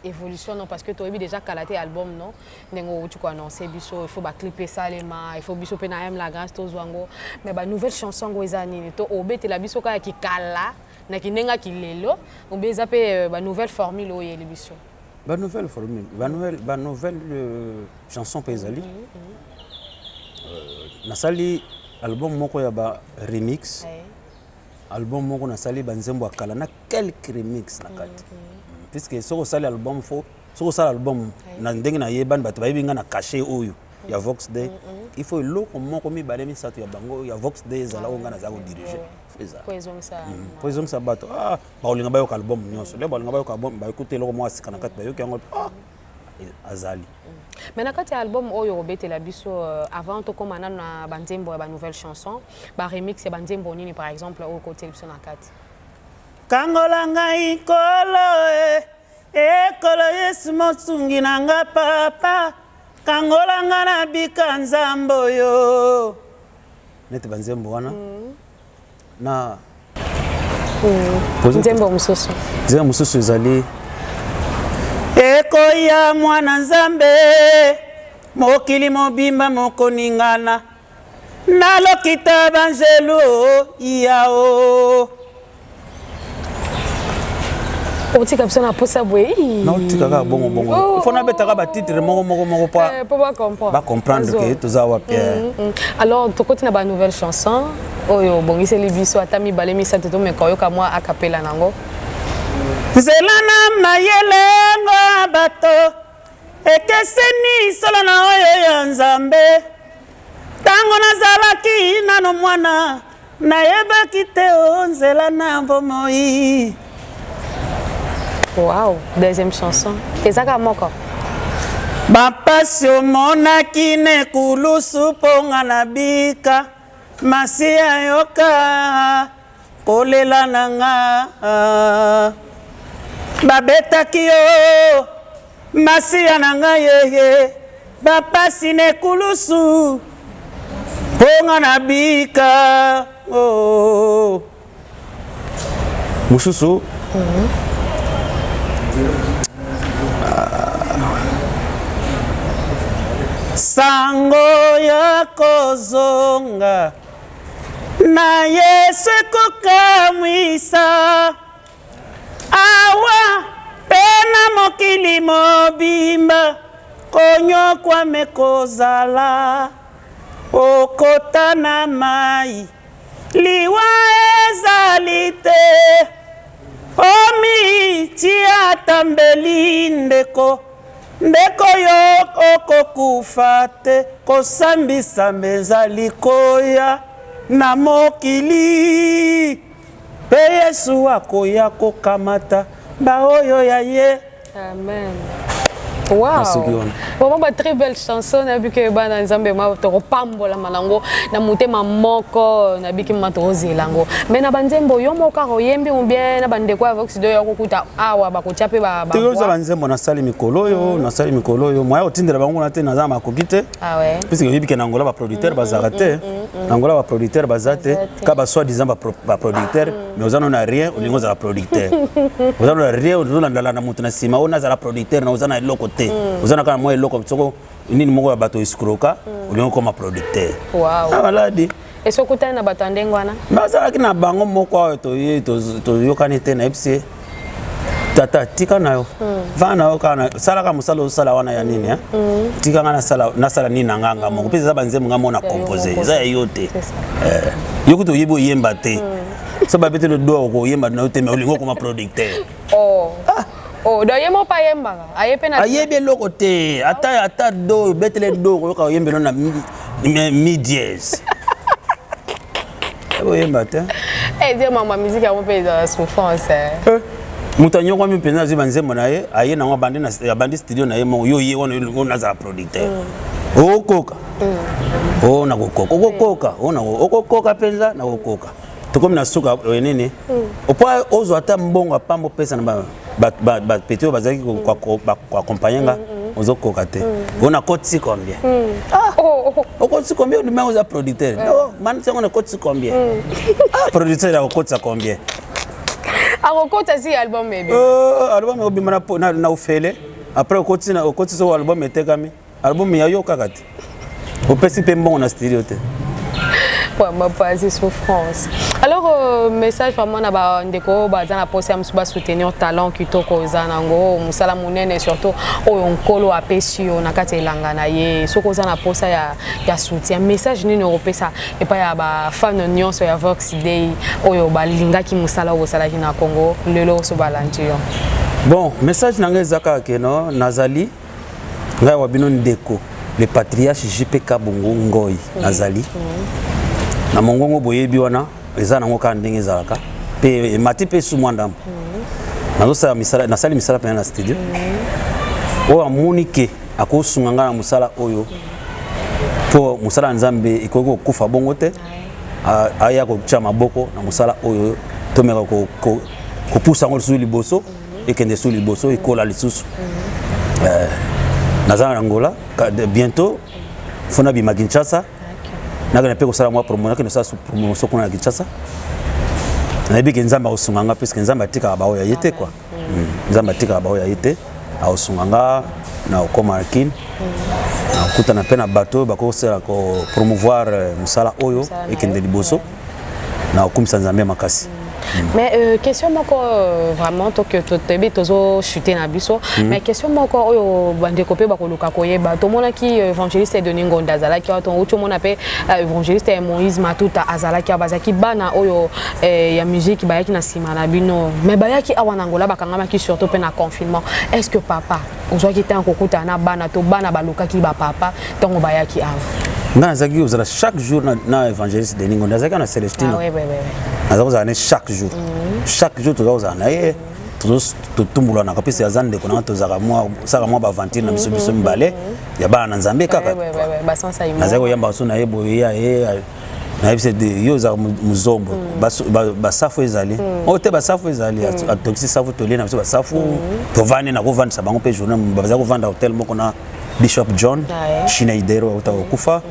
B: évolution non parce que tu as déjà calaté album non nengo tu ko annoncer biso il faut ba clipper ça les mains il faut biso pe na la grâce to zwango mais ba nouvelle chanson go ezani to obete la biso ka ki kala na kinenga kilelo obeza pe ba nouvelle formule o yeli biso
D: ba nouvelle formule ba nouvelle chanson paisali na sali album moko ya ba remix album moko na sali ba nzembo akala na quelques remix na kati puisque soko sali album fo soko sali album na ndenge na yeban bato bayibinga na caché oyo ya Vox Day il faut loko moko mi balemi sato ya bango ya Vox Day zala onga na zako diriger feza poison sa bato ba olinga bayo album nyonso le ba olinga bayo album ba écouter loko mo asika na kati bayo yango azali
B: mais na kati album oyo obete la biso avant to komana na banzembo ya ba nouvelle chanson ba remix ya banzembo nini par exemple au côté biso na kati
D: Kangola ngai kolo kolo Yesu mosungi nanga papa kangola nga na bika nzambo yo nete banzembo wana na
B: nzembo mususu
D: ezali ekoya mwana nzambe mokili mobimba mokoningana nalokita banzelu yao
B: otika biso na posa boye
D: na otika ka bongo fona betaka ba titre moko pa comprendre que toza wa Pierre
B: alors tokoti na ba nouvelle chanson oyo bongise libiso atami balemi sa toto mekoyo ka moi a cappella nango
D: zela na mayele ngo bato ekeseni solo na oyo ya nzambe tango nazalaki nano mwana nayebaki te onzela na bomoi.
B: Wow, deuxième chanson. Ezaka moko.
D: Bapasio mona kine kulusu ponga na bika masia yoka kolela nanga babeta kiyo masia nanga yeye bapasi ne kulusu ponga na bika mususu sango ya kozonga na Yesu kukamwisa awa pena mokili mobimba konyo kwa mekozala okota na mai liwa ezalite omi tia tambeli ndeko yo okokufa te kosambisa meza likoya na mokili pe Yesu akoya kokamata baoyo ya ye.
B: Amen. Wow. Vraiment une très belle chanson na bike ba na nzambe ma to pambola manango na mutema moko na bike matozi lango. Mais na banzembo yo moka oyembi ou bien na bande kwa vox do yo kokuta awa ba kochape ba.
D: Yo za banzembo na sali mikolo yo, na sali mikolo yo. Moya otindela bango na te na za makokite.
B: Ah ouais.
D: Puisque yo bike na Angola ba producteur bazarate. Angola ba producteur bazate ka ba soit disant ba producteur mais ozana na rien olingo za producteur. Ozana na rien ozana ndala na mutu na sima ona za producteur na ozana eloko te. Ozana kana mo eloko tsoko nini moko ya bato iskroka olingo comme producteur.
B: Wow.
D: Ah maladi.
B: Et so kuta na bato ndengwana?
D: Bazala kina bango moko to yokani te na epsi. Tata tika nayo. Vana okana sala ka musalo sala wana ya nini ya? Tika ngana sala nini nganga moko pesa za banzemu ngamo na composer. Za yote. Yokuto yibo yemba te. So ba bete le do ko yemba na yote me olingo comme producteur.
B: Oh. Oh, do yemo pa yemba. Ayepe na
D: ayebe loko te. Ata do betele do ko yoka yembe na mi-dièse. Ebo yemba te.
B: Eh dire maman musique a un peu de souffrance.
D: Mutanyo kwa mpenza zi banzembo na ye aye na bandi na bandi studio na ye mo yo ye ona za producteur. Okoka. Oh na kokoka. Okoka penza na kokoka. Tokomi na suka nini? Opa ozo ata mbongo pambo pesa na ba petio bazaki kwa accompagner ozo koka te. Ona koti combien? Koti combien de mains aux producteurs? Non, man c'est on koti combien? Producteur la koti combien?
B: Akokota si album baby.
D: Album obimana na ufele. Après okoti so album etekami. Album ya yo kakati. Opesi pe mbongo na studio te.
B: Pour ma passer souffrance. Alors message vraiment na ba ndeko bazana poser musuba soutenir talent kitoko zanango musala munene surtout oyo nkolo apesi yo na kati elanga na ye soko zana posa ya soutien message nini opesa et pas ya ba fan nyonso ya Vox Day oyo balingaki musala o sala na Congo lelo so balantiyo.
D: Bon message nanga ezaka keno nazali ngai wabino ndeko le patriarche JP Kabungu Ngoi nazali na mongongo boyebi wana eza nango ka ndenge ezalaka pe mati pe su mwanda nazosa misala nasali misala pe na studio o amunike akosunganga na musala oyo po musala nzambe ikoko kufa bongo te aya ko tcha maboko na musala oyo tomeka ko pusa ngo su liboso ekende su liboso ikola lisusu nazana Angola bientôt fona bi Kinshasa nakana pe ko sala mwa promo nakana sa promotion kuna Kinshasa na ebi kenzamba osunganga parce que nzamba tika ba oya yete quoi nzamba tika ba oya yete osunganga na okomarkin na kuta na pena bateau ba ko sala ko promouvoir musala oyo ekende liboso na okumisa nzambe makasi.
B: Mais question moko vraiment to que to tebe tozo chuter na biso mais question moko oyo bande kopé ba koluka koyeba to mona ki évangéliste de Ningonda azala ki to ucho mona pe évangéliste Moïse Matuta azala ki bazaki bana oyo ya musique ba yaki na sima na bino mais ba yaki awa na Angola bakangama ki surtout pe na confinement est-ce que papa ozo ki tan kokuta na bana to bana baluka ki ba papa tongo ba yaki awa
D: nga zaki uzala chaque jour na évangéliste de Ningonda zaki na Celestine.
B: Ah oui.
D: Azakuzana chaque jour. Chaque jour tozakuzana ye tutumbula na kapisi azande kuna tozaka mwa saka mwa bavantine na biso mbale ya bana na Nzambe kaka.
B: Ba sansa imo.
D: Azako yamba so na yebo ya na yebise de yoza muzombo basafu ezali. Ote basafu ezali atoxi safu tolina biso basafu tovane na kovanda sabango pe journée bazako vanda hotel moko na Bishop John Shinaidero utakufa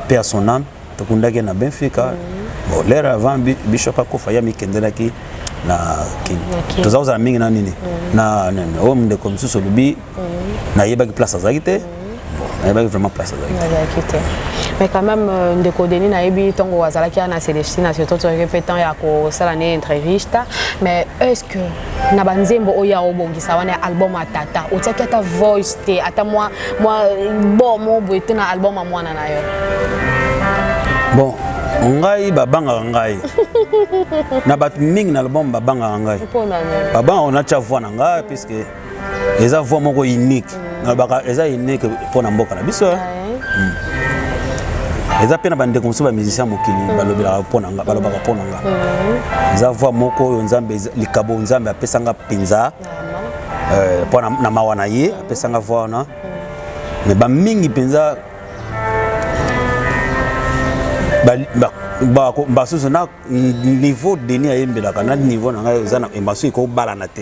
D: paix à son âme tokundake na Benfica. Bon l'air avant Bishop akufa ya mikendelaki na kin tozaoza mingi na nini na o mde comme ça solubi na yebaki place azakite na yebaki vraiment place azakite
B: mais quand même ndeko deni na yebi tongo wazalaki na Celestine surtout répétant ya ko sala ne entreviste mais est-ce que na banzembo oya obongisa wana album atata otiaki ata voice te ata moi bon mo boete na album a mwana na yo
D: bon ngai babanga ngai na bat mingi na album babanga ngai babanga on a cha voix na ngai puisque eza voix moko unique na baka eza unique pour na mboka na biso eza pena bande comme ça ba musicien mokili balobela pour na ngai balobaka pour na ngai eza voix moko oyo Nzambe likabo Nzambe apesanga pinza pour na mawana ye apesanga voix na mais ba mingi penza ba soso na niveau deni ayembelaka na niveau na ngai eza na embasu ko balana te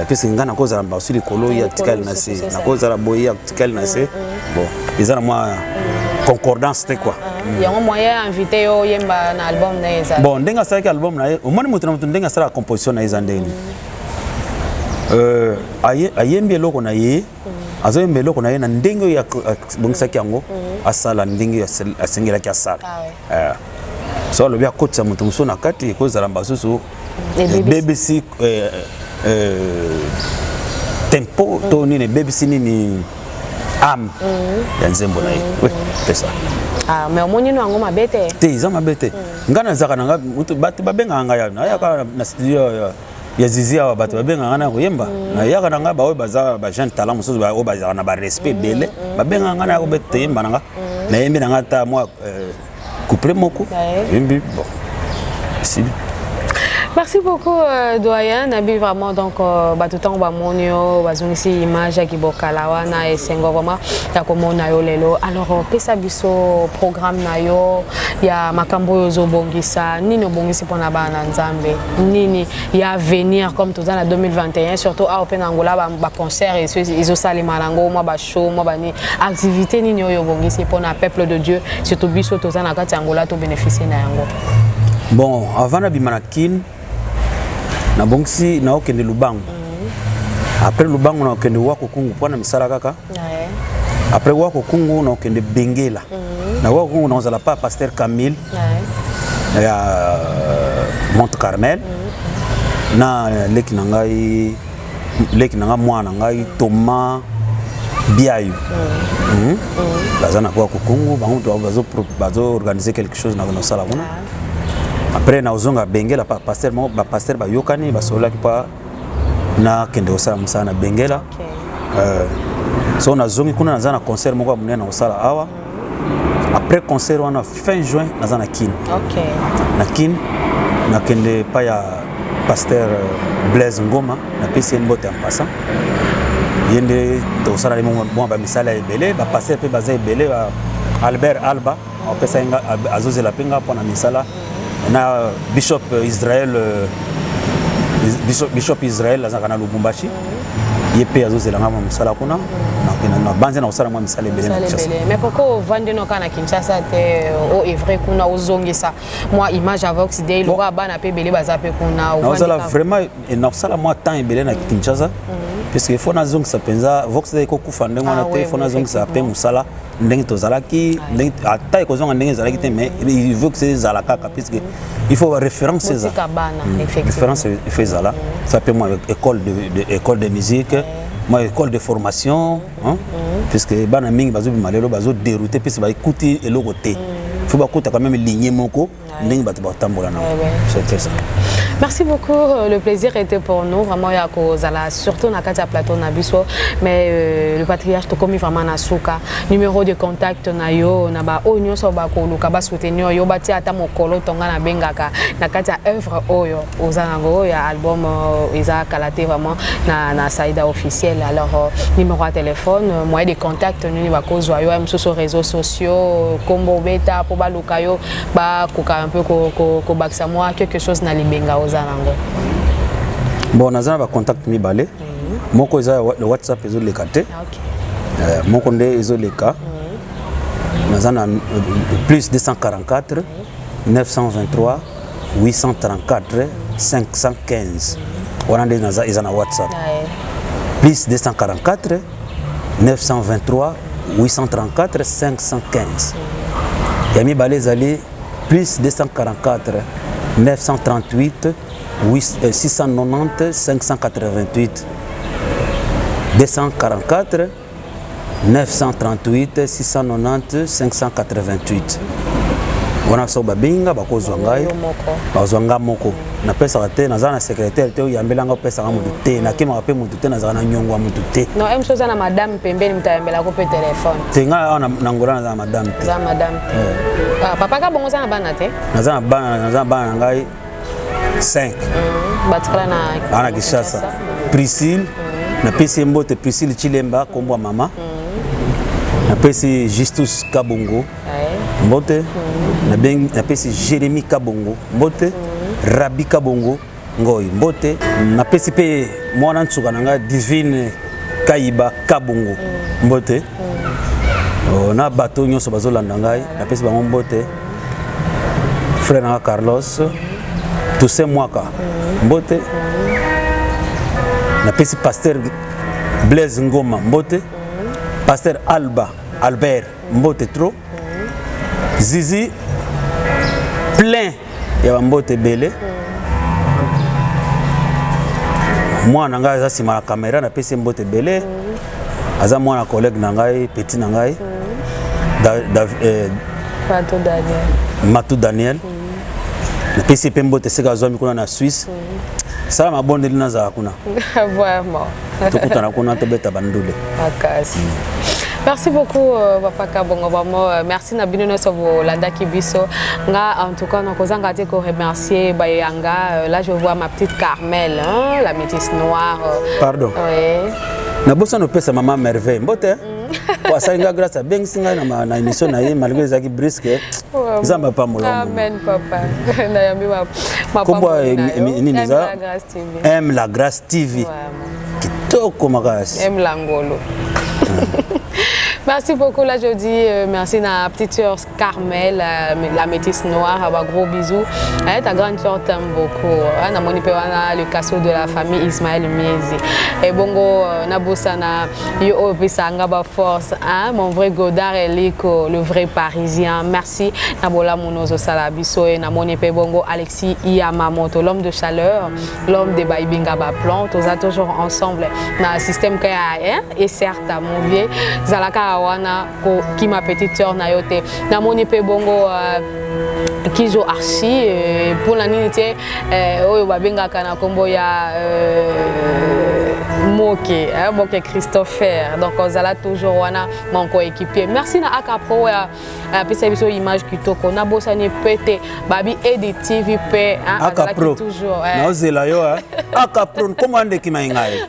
D: parce que ngana ko za ba suli kolo ya tikali na se na ko za boye ya tikali na se bon eza na moi concordance te quoi
B: yango moyen invité yo yemba na album na eza
D: bon ndenga sala ki album na o moni mutu na mutu ndenga sala composition na eza ndeni ayembi eloko na ye azoyemba eloko na ye na ndenge ya bongisaki yango asala ndenge asengelaki asala so alobi akotisa moto mosusu na kati ekozala basusu BBC tempo to nini BBC nini am ya nzembo na ye pesa
B: mais omoni no yango mabe te
D: te eza mabe te nga nazaka nanga bato babengaka ngai ya nayaka na studio ya zizi awa bato babengaka ngai na koyemba nayaka na ngai baoyo baza bajeune talent mosusu oyo bazaka na barespect ebele babengaka ngai na yako bete toyemba na nga nayembi na ngai ata mwa couplet moko yembi bon sibi.
B: Merci beaucoup doyen Nabi vraiment donc tout temps ba monio bazongisi image qui bokala wana et sengo vraiment ya komona yo lelo alors pesa biso programme na yo ya makambo yo zo bongisa nini obongisi pona bana nzambe nini ya venir comme tout dans la 2021 surtout à Open Angola ba concert et iso sali malango moi ba show moi ba ni activité nini yo bongisi pona peuple de Dieu surtout biso tout dans la kati Angola to bénéficier na yango.
D: Bon avant na bimanakin na bongisi na okende Lubango après Lubango na okende wako kungu pona misala kaka après wako kungu na okende Bengela na wako kungu na ozala pa pasteur Camille ya Monte Carmel na leki na ngai mwana ngai Thomas Biayu bazana kwa kungu bango bazo organiser quelque chose na sala kuna. Après na ozonga Bengela pa pasteur mo ba pasteur ba yokani ba sola ki pa na kende osala musana Bengela so na zongi kuna na concert moko munene na osala awa après concert wana fin juin na kin na kin na kende pa ya pasteur Blaise Ngoma na PC Mbote en passant yende to osala mo ba misala ebele ba pasteur pe baza ebele Albert Alba on pesa nga azozela penga pona misala na Bishop Israel azaka na Lubumbashi yepe azozela ngama musala kuna na banze na usala mwa misala ebele na Kinshasa.
B: Mais pourquoi vendre no kana Kinshasa te o evre kuna ozongisa moi image Vox Day lo ba na pe bele baza pe kuna
D: o vendre vraiment na usala mwa temps ebele na Kinshasa parce que faut na zongisa penza Vox Day ko kufa ndenge wana te faut na zongisa pe musala ndenge tozalaki ndenge ata ekozonga ndenge ezalaki te mais il veut que c'est zalaka parce que il faut référence ça référence il fait ça là ça peut moi école de musique moi école de formation hein parce que bana mingi bazo bimalelo bazo dérouter puis ba écouter eloko te faut ba kota quand même ligné moko ndenge bato batambola na c'est ça.
B: Merci beaucoup, le plaisir était pour nous vraiment ya kozala surtout na kati ya plateau na biso mais le patriarche to komi vraiment na suka numéro de contact na yo na ba onyo so ba ko luka ba soutenir yo ba ti ata mokolo tonga na bengaka na kati ya œuvre oyo ozango ya album Isa Kalate vraiment na Saïda officiel alors numéro de téléphone moyen de contact nini ba kozwa yo même sur réseaux sociaux kombo beta po ba luka yo ba koka un peu ko bakisa moi quelque chose na libenga ozango.
D: Bon nazana ba contact mi balé moko eza le WhatsApp ezo lekate moko nde ezo leka nazana plus 244 923 834 515 wana nde naza eza na WhatsApp plus 244 923 834 515 yami balé ezali plus 244 938 690 588 244 938 690 588 wana so babinga bakozwa ngai bazwa nga moko na pesa te naza na secrétaire te yambelanga pesa nga mutu te na kema pe mutu te naza na nyongwa mutu te
B: non em chose na madame pembeni mtayambela ko pe téléphone
D: te nga na ngola na madame te
B: za madame papa ka bongo za bana te
D: naza bana ngai 5
B: batikala na
D: ana Kinshasa Priscille napesi mbote Priscille Chilemba kombo mama napesi Justus Kabongo mbote napesi Jérémy Kabongo mbote Rabi Kabongo ngoyi mbote napesi pe mwana ntsuka nanga Divine Kaiba Kabongo mbote na bato nyonso bazolanda ngai napesi bango mbote frère nanga Carlos Toussaint Mwaka mbote napesi pasteur Blaise Ngoma mbote pasteur Albert mbote trop Zizi plein ya mbote belé mwana ngai aza sima na caméra napesi mbote belé aza mwana collègue na ngai petit na ngai Matou Daniel napesi pe mbote seka zwami kuna na Suisse sala mabondeli nazala kuna
B: vraiment
D: tokutana kuna tobeta bandule
B: makasi. Merci beaucoup Papa Kabongo vraiment merci na bino no sobo landa kibiso nga en tout cas na kozanga te ko remercier bayanga là je vois ma petite Carmel hein, la métisse noire
D: pardon
B: oui
D: na bossa no pesa maman merveille mbote kwa sainga grâce à ben singa na émission na ye malgré zaki brisque zamba pa molombo
B: amen papa na yambi ma
D: kombo nini za aime la grâce TV kitoko makasi
B: aime la ngolo. Merci beaucoup, là je dis merci à la petite sœur Carmel, la métisse noire, un gros bisou. Ta grande sœur t'aime beaucoup. On a le casseau de la famille Ismaël Miezi. Et bongo, Nabosana, yo Pisanga force, mon vrai Godard Eliko, le vrai Parisien. Merci. Nabola Monozo Salabiso et Namoni Bongo Alexis Yamamoto, l'homme de chaleur, l'homme des Baibinga Plan. Tous a toujours ensemble dans le système qu'il y a et certes mon vieux Zalaka wana qui ma petite sœur na yote na moni pe bongo kizo archi pour la nité oyo babenga kana kombo ya moke Christopher donc zala toujours wana mon coéquipier merci na akapro ya pesa biso image kitoko na bosani pete babi edit TV pe
D: akapro toujours na ozela yo akapro comment ande ki maingai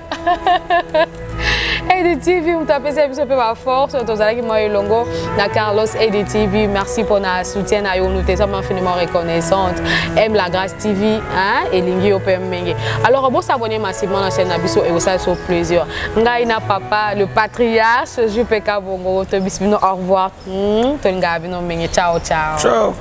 B: EDTV, vous tapez ça peu force, tous allez qui m'ont longo, na Carlos EDTV, merci pour notre soutien, nous sommes infiniment reconnaissantes. Aime la grâce TV, hein, et lingi au PMG. Alors bon s'abonner massivement à la chaîne Nabiso et ça c'est au plaisir. Ngaina papa, le patriarche, je peux Kabongo, te bisbino au revoir. Ciao ciao.
D: Ciao.